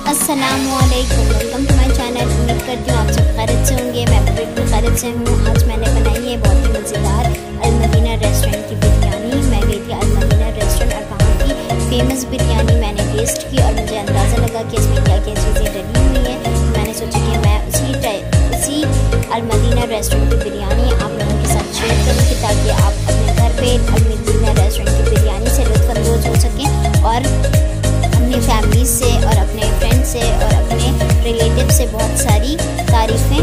अस्सलामुअलैकुम, welcome to my channel. उम्मीद करती हूँ आप सब खैरियत से होंगे। मैं बिल्कुल खैरियत से हूँ। आज मैंने बनाई है बहुत ही मज़ेदार अल-मदीना रेस्टोरेंट की बिरयानी। मैं गई थी अल-मदीना रेस्टोरेंट और वहाँ की फेमस बिरयानी मैंने टेस्ट की और मुझे अंदाज़ा लगा कि इसमें क्या क्या चीज़ें डली हुई हैं। मैंने सोचा कि मैं उसी अल-मदीना रेस्टोरेंट की बिरयानी आप लोगों के साथ शेयर करूँगी ताकि आप अपने घर पर अल-मदीना रेस्टोरेंट की बिरयानी से लुत्फ़अंदोज़ हो सकें और अपनी फैमिली से और अपने फ्रेंड से और अपने रिलेटिव से बहुत सारी तारीफ़ें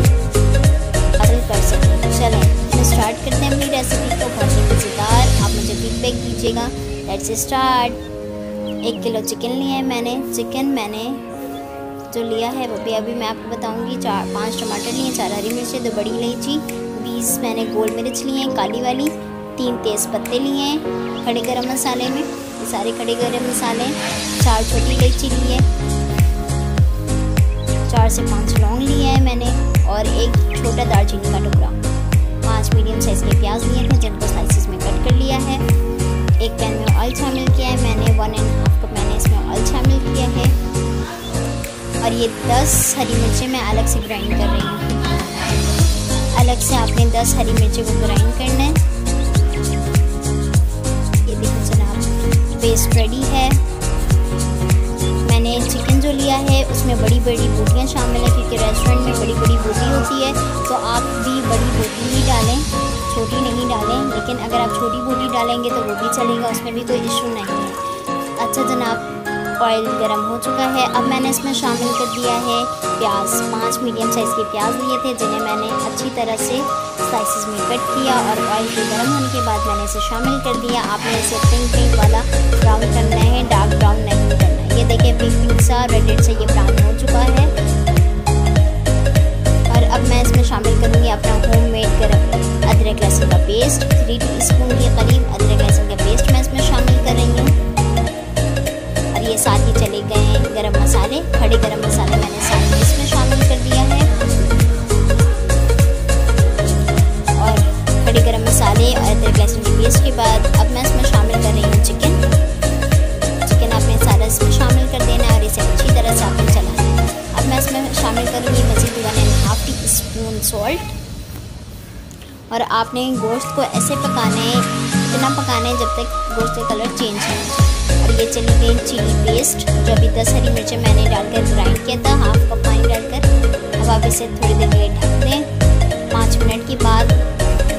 हासिल कर सकें। चलें मैं स्टार्ट करते हैं अपनी रेसिपी को। बहुत ही मज़ेदार, आप मुझे फीडबैक दीजिएगा। Let's start. 1 किलो चिकन लिया है मैंने। चिकन मैंने जो लिया है वो भी अभी मैं आपको बताऊंगी। 5 टमाटर लिए, 4 हरी मिर्चें, 2 बड़ी इलायची, 20 मैंने गोल मिर्च लिए हैं काली वाली, 3 तेज़ पत्ते लिए हैं खड़े गरम मसाले में, ये सारे खड़े गरम मसाले, 4 छोटी इलायची ली है, 4 से 5 लौंग लिए हैं मैंने और 1 छोटा दालचीनी का टुकड़ा। 5 मीडियम साइज़ के प्याज लिए थे जिनको स्लाइसिस में कट कर लिया है। एक पैन में ऑयल शामिल किया है मैंने, 1.5 कप मैंने इसमें ऑयल शामिल किया है और ये 10 हरी मिर्चें मैं अलग से ग्राइंड कर रही हूँ। अलग से आपने 10 हरी मिर्चें को ग्राइंड करना है। ये देखो जनाब, पेस्ट रेडी है। मैंने चिकन जो लिया है उसमें बड़ी बड़ी बोटियाँ शामिल है क्योंकि रेस्टोरेंट में बड़ी बड़ी बोटी होती है, तो आप भी बड़ी बोटी ही डालें, छोटी नहीं डालें। लेकिन अगर आप छोटी बोटी डालेंगे तो वो भी चलेगा, उसमें भी कोई इशू नहीं है। अच्छा जनाब, ऑयल गरम हो चुका है। अब मैंने इसमें शामिल कर दिया है प्याज। 5 मीडियम साइज़ के प्याज लिए थे जिन्हें मैंने अच्छी तरह से स्लाइसिस में कट किया और ऑयल के गर्म होने के बाद मैंने इसे शामिल कर दिया। आपने इसे पिंक वाला ब्राउन करना है, डार्क ब्राउन नहीं करना है। ये देखिए पिंक सा रेड से ये ब्राउन हो चुका है। और अब मैं इसमें शामिल करूँगी अपना होममेड गरम अदरक लहसुन का पेस्ट। 3 टीस्पून के करीब अदरक लहसुन का पेस्ट मैं इसमें शामिल कर रही हूँ। ये साथ ही चले गए गरम मसाले, खड़े गरम मसाले मैंने साथ ही इसमें शामिल कर दिया है। और खड़े गरम मसाले और अदरक लहसुन की पेस्ट के बाद अब मैं इसमें शामिल कर रही हूँ चिकन। चिकन आपने सारा इसमें शामिल कर देना है और इसे अच्छी तरह से आपने चलाना है। अब मैं इसमें शामिल करूँगी मज़ीद 1.5 टीस्पून सॉल्ट। और आपने गोश्त को ऐसे पकाना है, इतना पकाना है जब तक गोश्त का कलर चेंज नहीं हो। और ये चली गई चिली पेस्ट जो अभी 10 हरी मिर्चें मैंने डालकर ग्राइंड किया था, 1/2 कप पानी डालकर। अब आप इसे थोड़ी देर के लिए ढक दें। 5 मिनट के बाद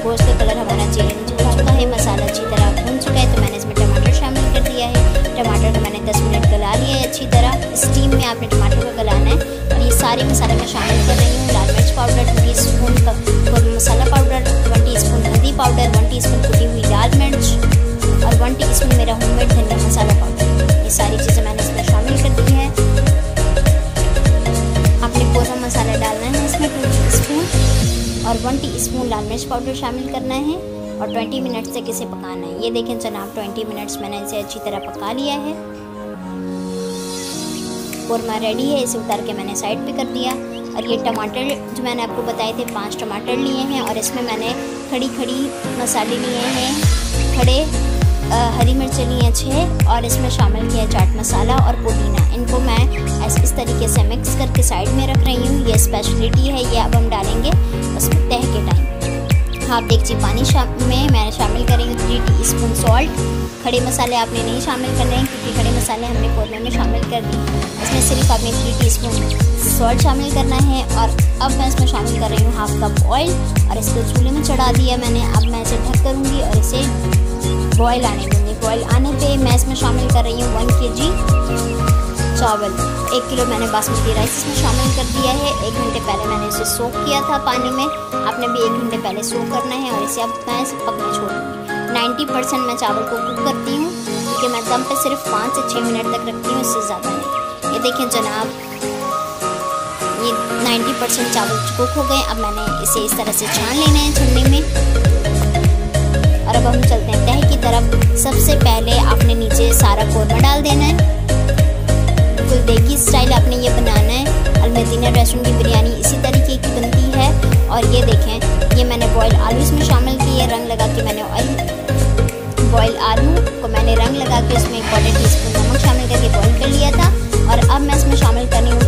गोश्त का कलर हमारा चेंज हो चुका है, मसाला अच्छी तरह भून चुका है, तो मैंने इसमें टमाटर शामिल कर दिया है। टमाटर को मैंने 10 मिनट गला लिया है अच्छी तरह। स्टीम में आपने टमाटर को गलाना है और ये सारे मसाले मैं शामिल कर रही हूँ। लाल मिर्च पाउडर 2 टीस्पून गरम मसाला पाउडर, 1 टीस्पून हल्दी पाउडर, 1 टीस्पून कुटी हुई लाल मिर्च और 1 टीस्पून मेरा होममेड धनिया मसाला पाउडर। ये सारी चीज़ें मैंने इसमें शामिल कर दी हैं। आपने कोरा मसाला डालना है इसमें 2 टीस्पून और 1 टीस्पून लाल मिर्च पाउडर शामिल करना है और 20 मिनट तक इसे पकाना है। ये देखें जनाब, 20 मिनट्स मैंने इसे अच्छी तरह पका लिया है। कोरमा रेडी है, इसे उतार के मैंने साइड पे कर दिया। और ये टमाटर जो मैंने आपको बताए थे, 5 टमाटर लिए हैं और इसमें मैंने खड़ी मसाले लिए हैं, खड़े हरी मिर्चें ली हैं 6 और इसमें शामिल किया चाट मसाला और पुदीना। इनको मैं इस तरीके से मिक्स करके साइड में रख रही हूँ। ये स्पेशलिटी है, ये अब हम डालेंगे उसमें तह के टाइम। हाफ देगची पानी में मैंने शामिल करेंगे 3 टीस्पून सॉल्ट। खड़े मसाले आपने नहीं शामिल करने हैं क्योंकि खड़े मसाले हमने कोरमे में शामिल कर दिए। इसमें सिर्फ आपने 3 टीस्पून सॉल्ट शामिल करना है। और अब मैं इसमें शामिल कर रही हूँ 1/2 कप ऑयल और इसको चूल्हे में चढ़ा दिया मैंने। अब मैं इसे ढक करूँगी और इसे बॉयल आने दूँगी। बॉयल आने पे मैं इसमें शामिल कर रही हूँ 1 kg चावल। 1 किलो मैंने बासमती राइस इसमें शामिल कर दिया है। 1 घंटे पहले मैंने इसे सोक किया था पानी में, आपने भी 1 घंटे पहले सोक करना है और इसे अब मैं पकने छोड़ूंगी। 90% मैं चावल को कुक करती हूँ क्योंकि मैं दम पे सिर्फ 5 से 6 मिनट तक रखती हूँ, इससे ज़्यादा नहीं। ये देखें जनाब, ये 90% चावल कुक हो गए। अब मैंने इसे इस तरह से छान लेना है छन्नी में। और अब हम चलते हैं तह की तरफ। सबसे पहले आपने नीचे सारा कोरमा डाल देना है। बिल्कुल देगी स्टाइल आपने ये बनाना है। अल-मदीना रेस्टोरेंट की बिरयानी इसी तरीके की बनती है। और ये देखें, ये मैंने बॉयल आलू इसमें शामिल किए, रंग लगा के मैंने बॉयल आलू को मैंने रंग लगा के उसमें 1/4 टीस्पून नमक शामिल करके बॉयल कर लिया था। और अब मैं इसमें शामिल कर रही हूँ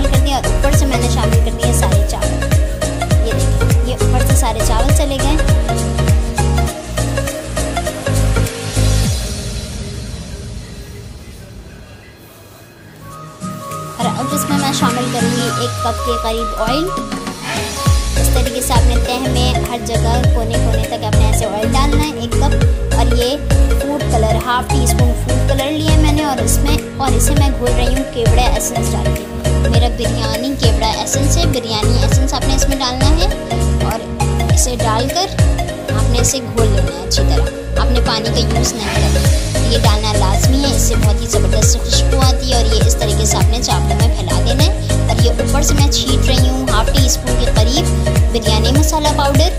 शामिल कर दिया और ऊपर से मैंने शामिल कर दिए सारे चावल। ये देखिए, ये ऊपर से सारे चावल चले गए। और अब इसमें मैं शामिल करूँगी 1 कप के करीब ऑयल। इस तरीके से आपने तह में हर जगह कोने कोने तक आपने ऐसे ऑयल डालना है 1 कप। और ये food colour 1/2 teaspoon food colour लिया मैंने और इसे मैं घोल रही हूँ केवड़ा एसेंस डाल के। मेरा बिरयानी केवड़ा एसेंस है, बिरयानी एसेंस आपने इसमें डालना है और इसे डालकर आपने इसे घोल लेना है अच्छी तरह। आपने पानी का यूज़ नहीं करना, ये डालना लाजमी है, इससे बहुत ही ज़बरदस्त खुशबू आती है। और ये इस तरीके से आपने चावलों में फैला देना है। और ये ऊपर से मैं छीट रही हूँ 1/2 टीस्पून के करीब बिरयानी मसाला पाउडर।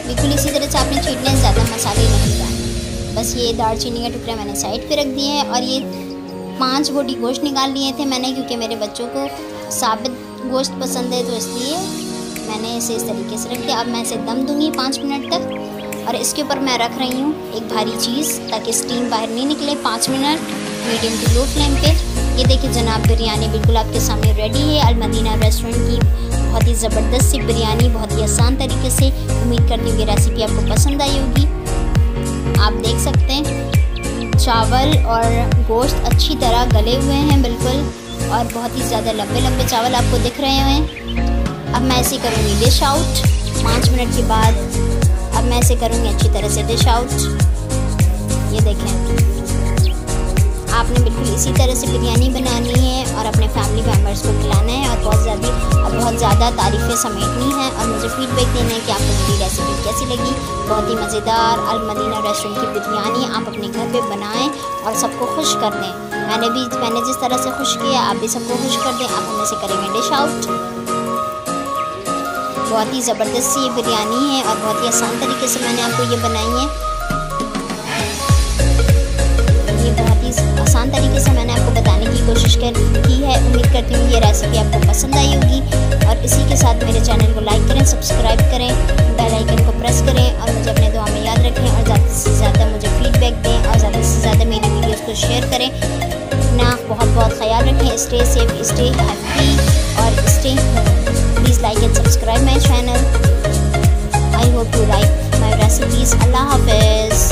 बिल्कुल इसी तरह से आपने छीटने, ज़्यादा मसाले नहीं डालने। बस ये दालचीनी का टुकड़ा मैंने साइड पे रख दिए हैं। और ये 5 बोटी गोश्त निकाल लिए थे मैंने, क्योंकि मेरे बच्चों को साबित गोश्त पसंद है, तो इसलिए मैंने इसे इस तरीके से रख दिया। अब मैं इसे दम दूंगी 5 मिनट तक। और इसके ऊपर मैं रख रही हूँ एक भारी चीज़ ताकि स्टीम बाहर नहीं निकले। 5 minute medium to low flame पे। ये देखिए जनाब, बिरयानी बिल्कुल आपके सामने रेडी है। अल मदीना रेस्टोरेंट की बहुत ही ज़बरदस्त सी बिरयानी, बहुत ही आसान तरीके से। उम्मीद करती हूँ ये रेसिपी आपको पसंद आई होगी। आप देख सकते हैं चावल और गोश्त अच्छी तरह गले हुए हैं बिल्कुल, और बहुत ही ज़्यादा लंबे लंबे चावल आपको दिख रहे हैं। अब मैं इसे करूँगी डिश आउट 5 मिनट के बाद। अब मैं इसे करूँगी अच्छी तरह से डिश आउट। ये देखें, आपने बिल्कुल इसी तरह से बिरयानी बनानी है और अपने फैमिली मेम्बर्स को खिलाना है और बहुत ज़्यादा तारीफ़ें समेटनी है और मुझे फीडबैक देना है कि आपको मेरी रेसिपी कैसी लगी। बहुत ही मज़ेदार अल मदीना रेस्टोरेंट की बिरयानी आप अपने घर पे बनाएं और सबको खुश कर दें। मैंने जिस तरह से खुश किया, आप भी सबको खुश कर दें। आप हमें से करेंगे डिश आउट। बहुत ही ज़बरदस्त सी ये बिरयानी है और बहुत ही आसान तरीके से मैंने आपको ये बनाई है। ये बहुत ही आसान तरीके से मैंने आपको बताने की कोशिश की है। उम्मीद करती हूँ ये रेसिपी आपको पसंद आई होगी। और इसी के साथ मेरे चैनल को लाइक करें, सब्सक्राइब करें, बेल आइकन को प्रेस करें और मुझे अपने दुआ में याद रखें। और ज़्यादा से ज़्यादा मुझे फीडबैक दें और ज़्यादा से ज़्यादा मेरी वीडियोज़ को शेयर करें। अपना बहुत बहुत ख्याल रखें। स्टे सेफ, स्टे हैप्पी और stay home. Please like and subscribe my channel. I hope you like my recipes. Allah Hafiz.